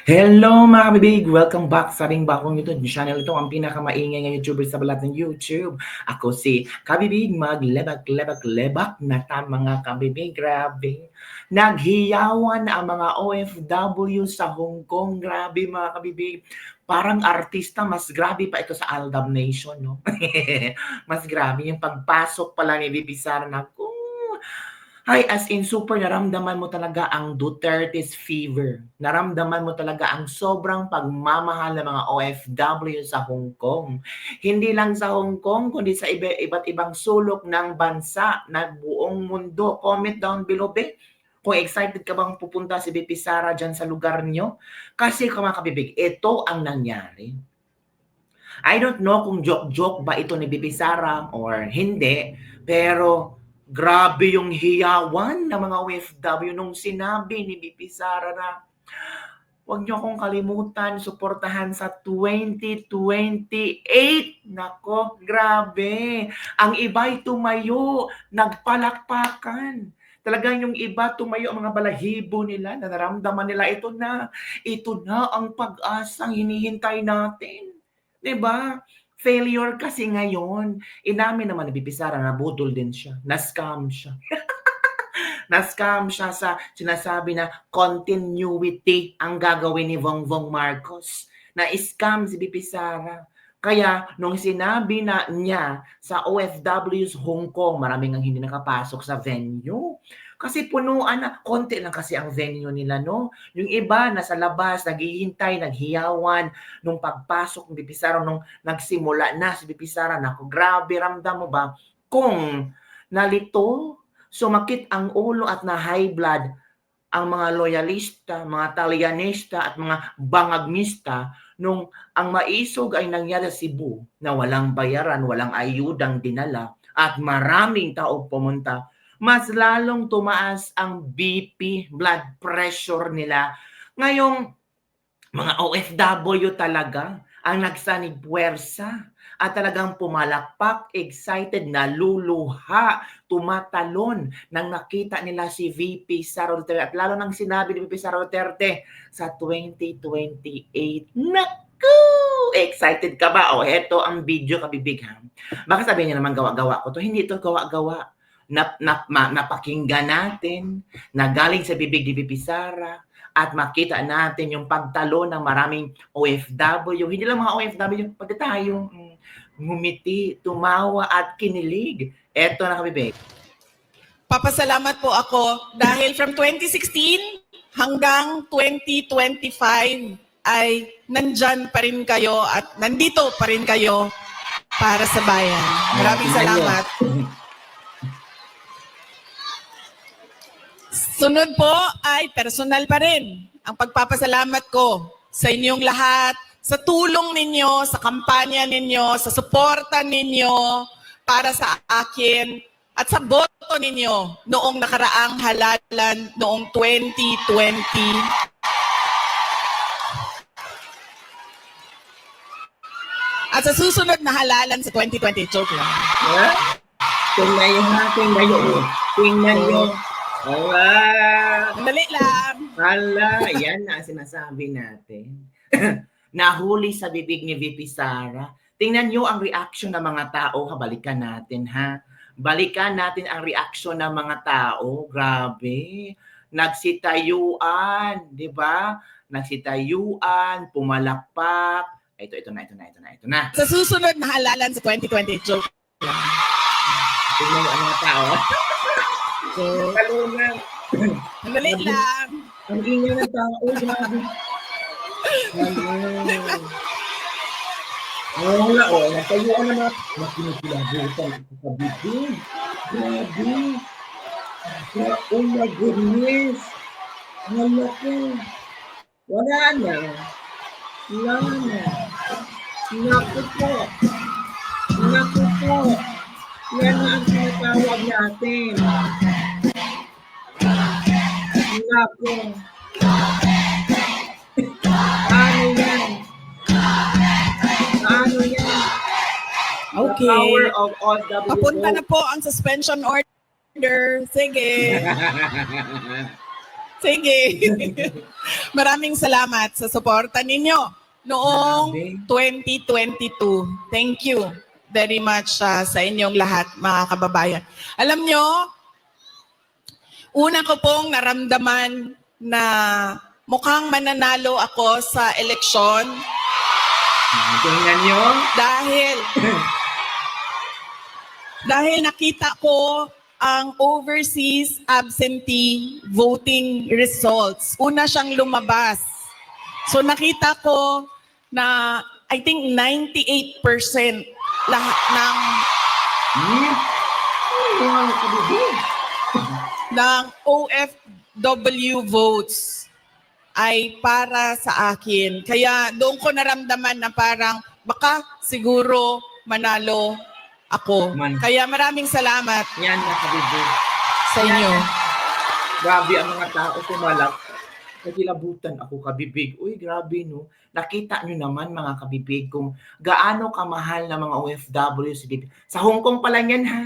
Hello mga kabibig! Welcome back sa ating bagong YouTube channel. Ito ang pinakamaingay ng YouTuber sa balat ng YouTube. Ako si Kabibig, maglebak-lebak-lebak na mga kabibig. Grabe. Naghiyawan ang mga OFW sa Hong Kong. Grabe mga kabibig. Parang artista, mas grabe pa ito sa Aldab Nation, no? Mas grabe yung pagpasok pala ni Bibi Sara na ay, as in super naramdaman mo talaga ang Duterte's fever. Naramdaman mo talaga ang sobrang pagmamahal ng mga OFW sa Hong Kong. Hindi lang sa Hong Kong, kundi sa iba't ibang sulok ng bansa na buong mundo. Comment down below, be. Kung excited ka bang pupunta si BP Sara dyan sa lugar nyo. Kasi mga kabibig, ito ang nangyari. I don't know kung joke-joke ba ito ni BP Sara or hindi, pero grabe yung hiyawan ng mga OFW nung sinabi ni BP Sara na huwag niyo akong kalimutan, suportahan sa 2028. Nako, grabe. Ang iba'y tumayo, nagpalakpakan. Talagang yung iba tumayo, ang mga balahibo nila, na naramdaman nila, ito na ang pag-asang hinihintay natin. 'Di ba? Failure kasi ngayon. Inamin naman ni BP Sara na budol din siya, na-scam siya. Na-scam siya sa sinasabi na continuity ang gagawin ni Bongbong Marcos. Na-scam si BP Sara. Kaya nung sinabi na niya sa OFWs Hong Kong, maraming ang hindi nakapasok sa venue. Kasi punuan na, konti lang kasi ang venue nila, no? Yung iba nasa labas, naghihintay, naghiyawan, nung pagpasok ng BP Sara, nung nagsimula na si BP Sara, naku, grabe, ramdam mo ba kung nalito, sumakit ang ulo at na high blood ang mga loyalista, mga talyanista at mga bangagmista nung ang maisog ay nangyari sa Cebu na walang bayaran, walang ayudang dinala at maraming tao pumunta, mas lalong tumaas ang BP, blood pressure nila. Ngayong mga OFW talaga ang nagsanib puwersa at talagang pumalakpak, excited, naluluha, tumatalon nang nakita nila si VP Sara Duterte at lalo nang sinabi ni VP Sara Duterte sa 2028. Naku! Excited ka ba? O, eto ang video, kabibig, ha? Baka sabihin niya naman gawa-gawa ko to. Hindi ito gawa-gawa. Napakinggan natin na galing sa bibig ni VP Sara at makita natin yung pagtalo ng maraming OFW. Hindi lang mga OFW, pati tayo ngumiti, tumawa at kinilig. Eto na kabibig. Papasalamat po ako dahil from 2016 hanggang 2025 ay nandyan pa rin kayo at nandito pa rin kayo para sa bayan. Maraming salamat. Sunod po ay personal pa rin ang pagpapasalamat ko sa inyong lahat, sa tulong ninyo, sa kampanya ninyo, sa suporta ninyo para sa akin at sa boto ninyo noong nakaraang halalan noong 2020. At sa susunod na halalan sa 2020, joke lang. Tingnan nyo ha, tingnan nyo. Tingnan nyo. Dali lang. Hala, yan na ang sinasabi natin. Nahuli sa bibig ni VP Sara. Tingnan nyo ang reaction ng mga tao. Balikan natin, ha? Balikan natin ang reaction ng mga tao. Grabe. Nagsitayuan, di ba? Nagsitayuan, pumalakpak. Ito na. Sa susunod na halalan sa 2020, joke lang. Tingnan nyo ang mga tao. So, talunan. Dali lang. Ang ingay ng tao, grabe. Wala, natayuan na natin. Nakinikilabutan ako sa bibig. Grabe. Oh my goodness. Wala ko. Wala na. Naku po. Yan na ang tinatawag natin. Naku. Ano yan? Okay. The power of OFW. Papunta na po ang suspension order. Sige. Sige. Maraming salamat sa suporta ninyo noong 2022. Thank you very much sa inyong lahat, mga kababayan. Alam nyo, una ko pong naramdaman na mukhang mananalo ako sa eleksyon Tingnan nyo. dahil nakita ko ang overseas absentee voting results. Una siyang lumabas. So nakita ko na I think 98% lahat ng OFW votes ay para sa akin. Kaya doon ko naramdaman na parang baka siguro manalo ako. Kaya maraming salamat Yan na, kabibig. sa inyo. Grabe ang mga tao tumalak. Nagilabutan ako, kabibig. Uy, grabe, no? Nakita nyo naman, mga kabibig, kung gaano kamahal na mga OFW si Bibi. Sa Hong Kong pala yan, ha?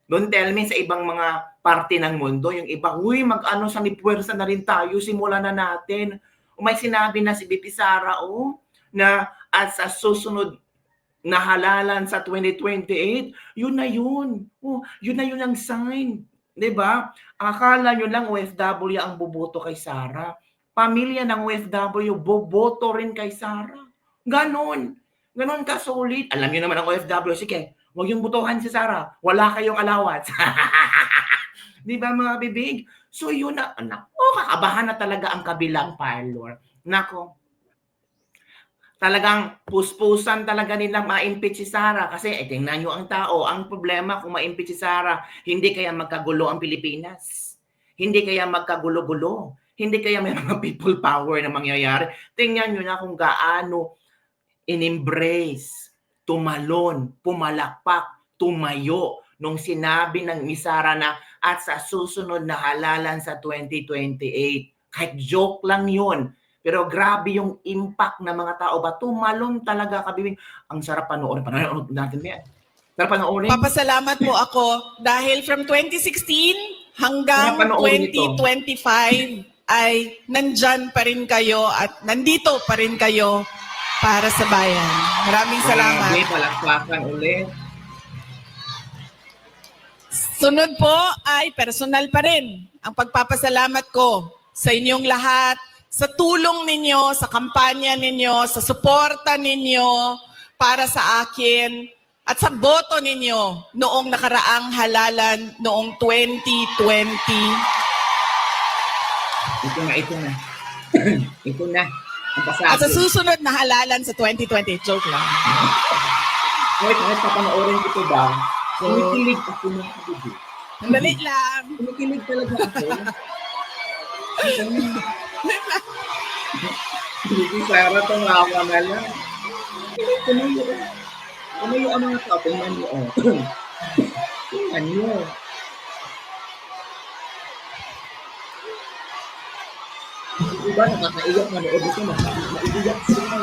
Don't tell me sa ibang mga parte ng mundo, yung iba, uy, mag-ano sa nipwersa na rin tayo, simulan na natin. May sinabi na si Bibi Sara, na at sa susunod na halalan sa 2028, yun na yun. Yun na yun ang sign. Diba? Akala nyo lang OFW ang boboto kay Sara. Pamilya ng OFW, boboto rin kay Sara. Ganon. Ganon kasulit. Alam nyo naman ang OFW, sige, huwag yung botohan si Sara. Wala kayong allowance. Diba mga bibig? So yun na, kakabahan na talaga ang kabilang parlor. Nako, talagang puspusan talaga nilang ma-impeach si Sara kasi tingnan nyo ang tao. Ang problema kung ma-impeach si Sara, hindi kaya magkagulo ang Pilipinas. Hindi kaya magkagulo-gulo. Hindi kaya may mga people power na mangyayari. Tingnan nyo na kung gaano in-embrace, tumalon, pumalakpak, tumayo nung sinabi ng Sara na at sa susunod na halalan sa 2028. Kahit joke lang yun. Pero grabe yung impact ng mga tao ba? Tumalon talaga, kabibig. Ang sarap panoorin. Panoorin natin yan. Sarap panoorin. Papasalamat po ako dahil from 2016 hanggang Sarap panoorin ito. 2025 ay nandyan pa rin kayo at nandito pa rin kayo para sa bayan. Maraming salamat. Grabe, palakpakan ulit. Sunod po ay personal pa rin ang pagpapasalamat ko sa inyong lahat, sa tulong ninyo, sa kampanya ninyo, sa suporta ninyo para sa akin at sa boto ninyo noong nakaraang halalan noong 2020. Ito na. Ito na. Ang pasabi. At sa susunod na halalan sa 2020. Joke lang. Kahit papanoorin ko ito ba? Kumikilig ako ng kabibig. Dali lang. Kumikilig talaga ako. Hindi Sara, tumawa na lang. Tumayo ang mga tao. Tingnan niyo. Tingnan niyo. Diba nakakaiyak na nood ito. Nakaiyak sila.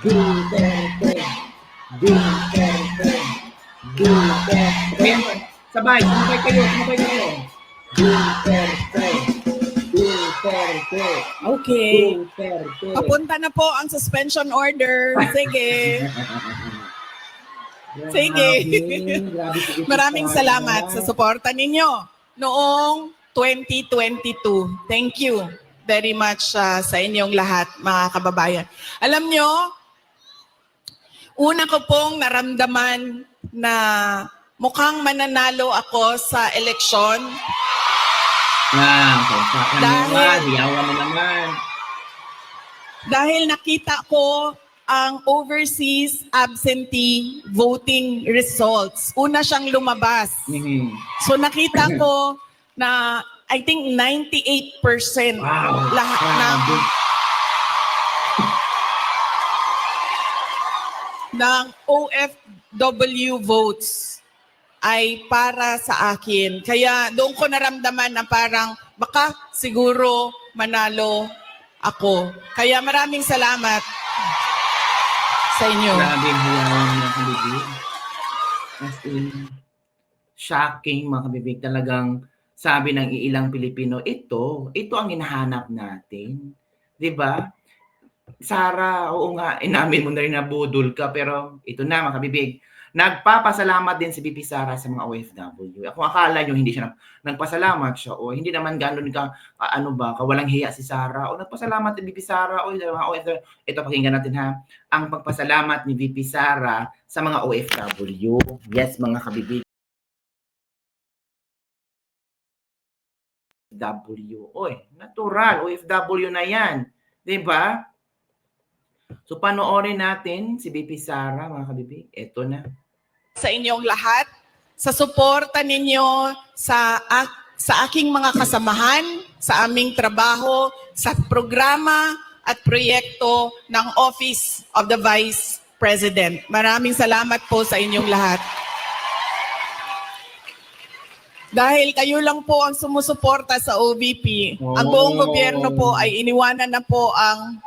Duterte. Sabay kayo. Duterte. Okay. Duterte. Papunta na po ang suspension order. Sige. Sige. Maraming salamat sa suporta ninyo noong 2022. Thank you very much sa inyong lahat, mga kababayan. Alam nyo, una ko pong naramdaman na mukhang mananalo ako sa eleksyon. Hiyawan mo naman. Dahil nakita ko ang overseas absentee voting results. Una siyang lumabas. So nakita ko na I think 98% lahat ng OFW votes ay para sa akin. Kaya doon ko naramdaman na parang baka siguro manalo ako. Kaya maraming salamat sa inyo. Grabe ang hiyawan ng kabibig. As in, shocking mga kabibig, talagang sabi ng iilang Pilipino, ito ang hinahanap natin, 'di ba? Sara, oo nga, inamin mo na rin na budol ka, pero ito na mga kabibig, nagpapasalamat din si VP Sara sa mga OFW. Kung akala nyo hindi siya nagpasalamat siya o hindi naman gano'n ano ba, kawalang hiya si Sara o nagpasalamat ni VP Sara o mga OFW. Ito pakinggan natin ha, ang pagpasalamat ni VP Sara sa mga OFW. Yes, mga kabibig. OFW. Oy, natural, OFW na yan. 'Di ba? So panoorin natin si VP Sara, mga kabibig. Ito na. Sa inyong lahat, sa suporta ninyo sa aking mga kasamahan, sa aming trabaho, sa programa at proyekto ng Office of the Vice President. Maraming salamat po sa inyong lahat. Dahil kayo lang po ang sumusuporta sa OVP, ang buong gobyerno po ay iniwanan na po ang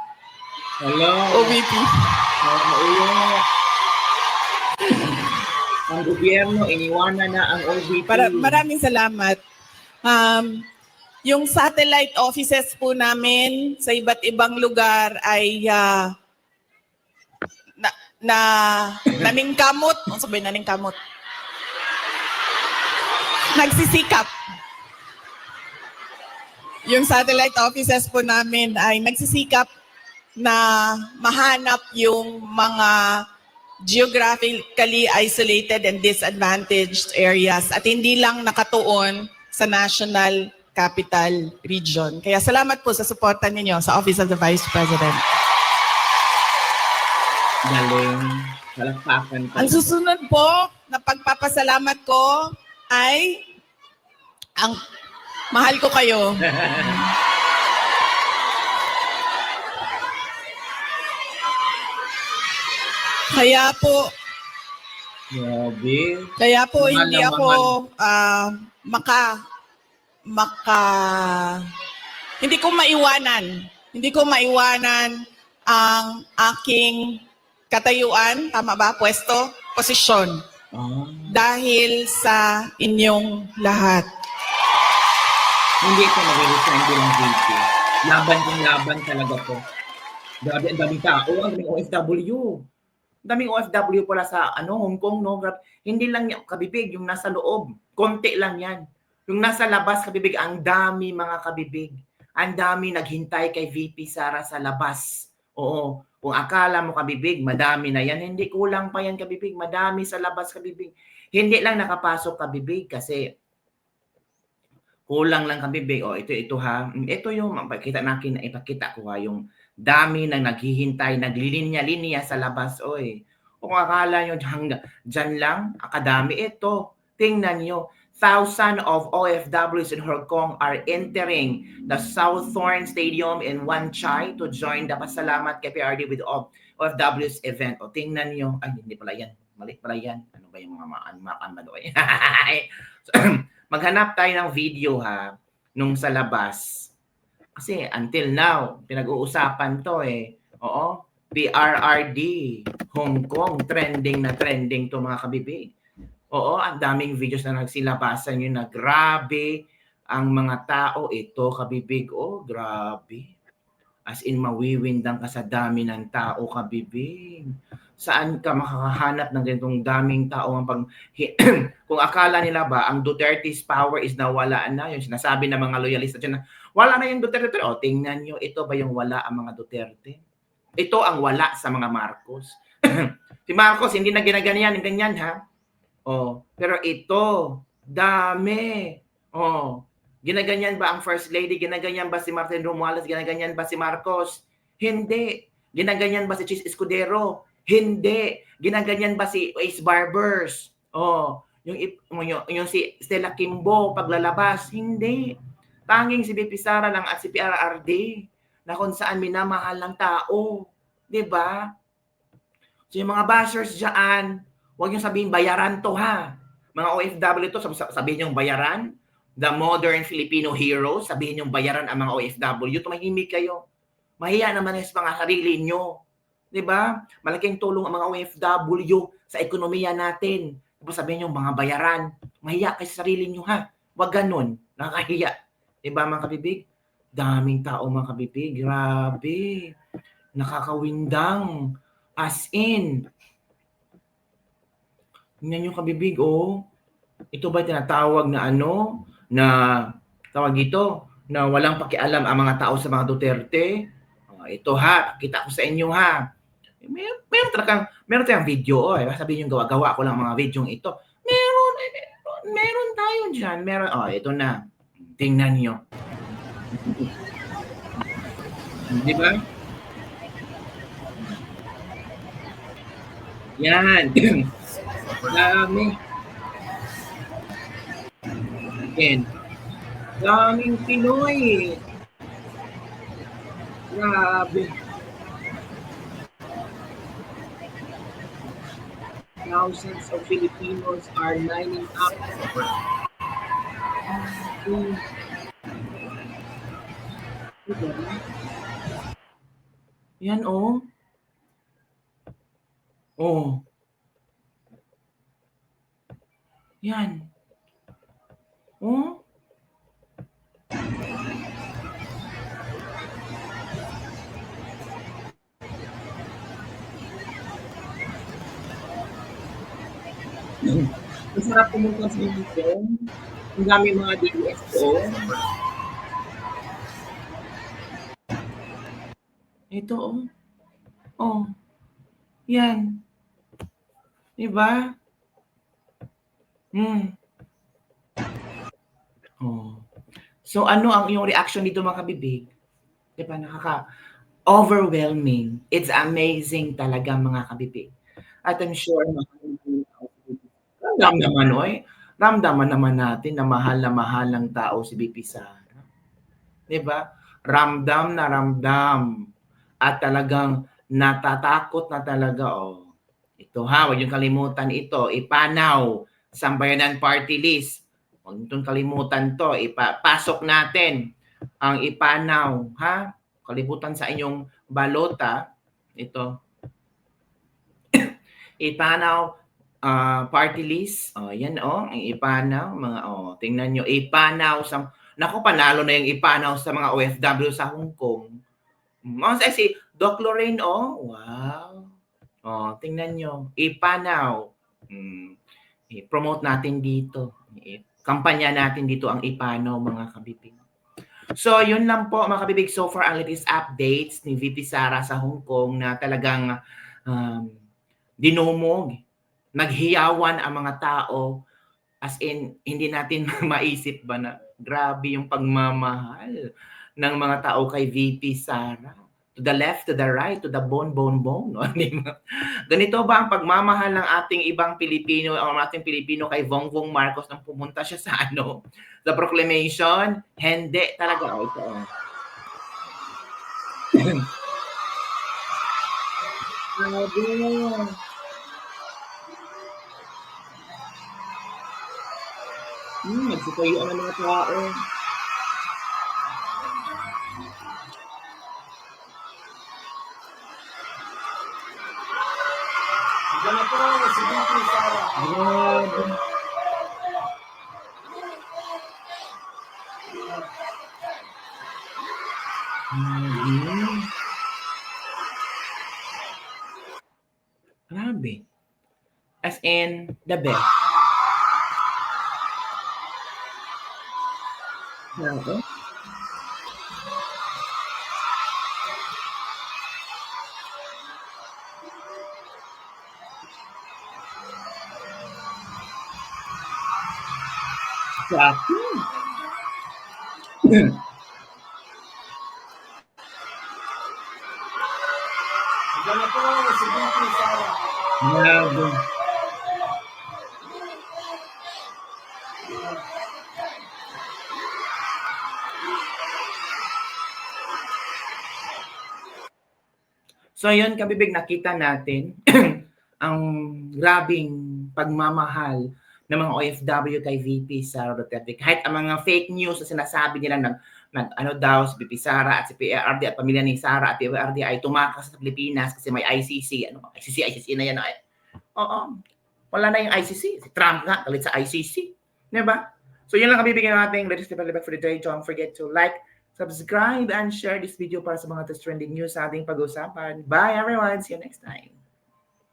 OVP. Ang gobyerno, iniwanan na ang OVP. Maraming salamat. Yung satellite offices po namin sa iba't ibang lugar ay naningkamot. Ano sabihin naningkamot? Nagsisikap. Yung satellite offices po namin ay nagsisikap na mahanap yung mga geographically isolated and disadvantaged areas at hindi lang nakatuon sa national capital region. Kaya salamat po sa suporta ninyo sa Office of the Vice President. Galing. Palakpakan ka. Ang susunod po na pagpapasalamat ko ay ang mahal ko kayo. Kaya po Grabe. Kaya po Mahal hindi na ako hindi ko maiwanan ang aking katayuan, tama ba, pwesto, posisyon, dahil sa inyong lahat. Hindi ito nag-resign bilang VP. Laban talaga to. Grabe, ang daming tao, ang daming OFW. Ang daming OFW pala sa Hong Kong, no? Grabe. Hindi lang yung kabibig, yung nasa loob. Konti lang yan. Yung nasa labas, kabibig, ang dami mga kabibig. Ang dami naghintay kay VP Sara sa labas. Oo. Kung akala mo kabibig, madami na yan. Hindi, kulang pa yan kabibig. Madami sa labas kabibig. Hindi lang nakapasok kabibig kasi kulang lang kabibig. O, ito ha. Ito yung ipakita ko ha, yung dami nang naghihintay, naglilinya-linya sa labas. Oy. Kung akala nyo dyan lang, akadami ito. Tingnan nyo. Thousands of OFWs in Hong Kong are entering the Souththorn Stadium in Wan Chai to join the Pasalamat kay PRD with OFWs event. O tingnan nyo. Ay, hindi pala yan. Mali pala yan. Ano ba yung mga madoy? Maghanap tayo ng video ha, nung sa labas. Kasi until now, pinag-uusapan to eh. Oo, PRRD, Hong Kong, trending to mga kabibig. Oo, ang daming videos na nagsilabasan yun na grabe ang mga tao. Ito kabibig, oh grabe. As in, mawiwindang ka sa dami ng tao kabibig. Saan ka makakahanap ng ganitong daming tao kung akala nila ba ang Duterte's power is nawala na, yung sinasabi ng mga loyalista dyan na wala na yung Duterte. O tingnan nyo, ito ba yung wala ang mga Duterte? Ito ang wala sa mga Marcos. Si Marcos hindi na ganyan ha. O, pero ito dami. O, ginaganyan ba ang First Lady? Ginaganyan ba si Martin Romualdez? Ginaganyan ba si Marcos? Hindi. Ginaganyan ba si Chis Escudero? Hindi. Ginaganyan ba si Ace Barbers? Oh, yung si Stella Kimbo paglalabas? Hindi. Tanging si VP Sara lang at si PRRD na kung saan minamahal ng tao. 'Di ba? So yung mga bashers diyan, huwag niyo sabihin bayaran to ha. Mga OFW to, sabihin niyo bayaran. The modern Filipino heroes, sabihin niyo bayaran ang mga OFW. Tumahimik kayo. Mahiya naman sa mga sarili niyo. 'Di ba? Malaking tulong ang mga OFW sa ekonomiya natin. Tapos sabihin niyo, mga bayaran, mahiya kayo sa sarili niyo ha. Wag ganun, nakakahiya. 'Di ba mga kabibig? Daming tao mga kabibig, grabe. Nakakawindang. As in, tingnan niyo kabibig, oh. Ito ba tinatawag na ano, na tawag dito, na walang pakialam ang mga tao sa mga Duterte? Ito ha, kita ko sa inyo ha. Meron tayong video, sabihin niyo gawa-gawa ko lang mga videong ito. Meron tayo diyan. Meron, ito na. Tingnan niyo. Di ba? Yan. Dami. Again. Daming Pinoy. Grabe. Thousands of Filipinos are lining up. Yan, oh. Oh. Yan. Oh. Masarap pumunta sa dito. Ang dami mga DSO. Ito, oh. Oh. Yan. Diba? Oh. So, ano ang iyong reaction dito mga kabibig? Diba, overwhelming. It's amazing talaga mga kabibig. At I'm sure ramdaman naman natin na mahal ng tao si BP Sara. Diba? Ramdam na ramdam. At talagang natatakot na talaga, oh. Ito ha, huwag yung kalimutan ito. Ipanaw, Sambayanan Party List. Huwag nitong kalimutan to. Ipasok natin ang ipanaw, ha? Kalibutan sa inyong balota. Ito. Ipanaw party list. Yan, ang ipanaw. Tingnan nyo. Ipanaw sa... Naku, panalo na yung ipanaw sa mga OFW sa Hong Kong. Si Doc Lorraine, wow. Tingnan nyo. Ipanaw. I-promote natin dito. Kampanya natin dito ang ipanaw, mga kabibig. So, yun lang po, mga kabibig. So far, ang latest updates ni VP Sara sa Hong Kong na talagang dinumog, naghiyawan ang mga tao. As in, hindi natin maisip ba na grabe yung pagmamahal ng mga tao kay VP Sara. To the left, to the right, to the bone. No? Ganito ba ang pagmamahal ng ating ibang Pilipino, o ating Pilipino kay Bongbong Marcos nang pumunta siya sa sa proclamation? Hindi talaga. Ito. Nagsitayo ang mga tao. Diyan po, si VP Sara. Grabe. As in, the best. Grabe. Grabe. Diyan po, si VP Sara. Grabe. So yun, kabibig, nakita natin ang grabing pagmamahal ng mga OFW kay VP Sara Duterte. Kahit ang mga fake news na sinasabi nila ano daw si VP Sara at si PRD at pamilya ni Sara at PRD ay tumakas sa Pilipinas kasi may ICC. ICC na yan. Oo. Wala na yung ICC. Si Trump nga, galit sa ICC. Diba? So yun lang ang bibigyan natin latest development for the day. Don't forget to like, subscribe, and share this video para sa mga trending news sa ating pag-usapan. Bye everyone! See you next time!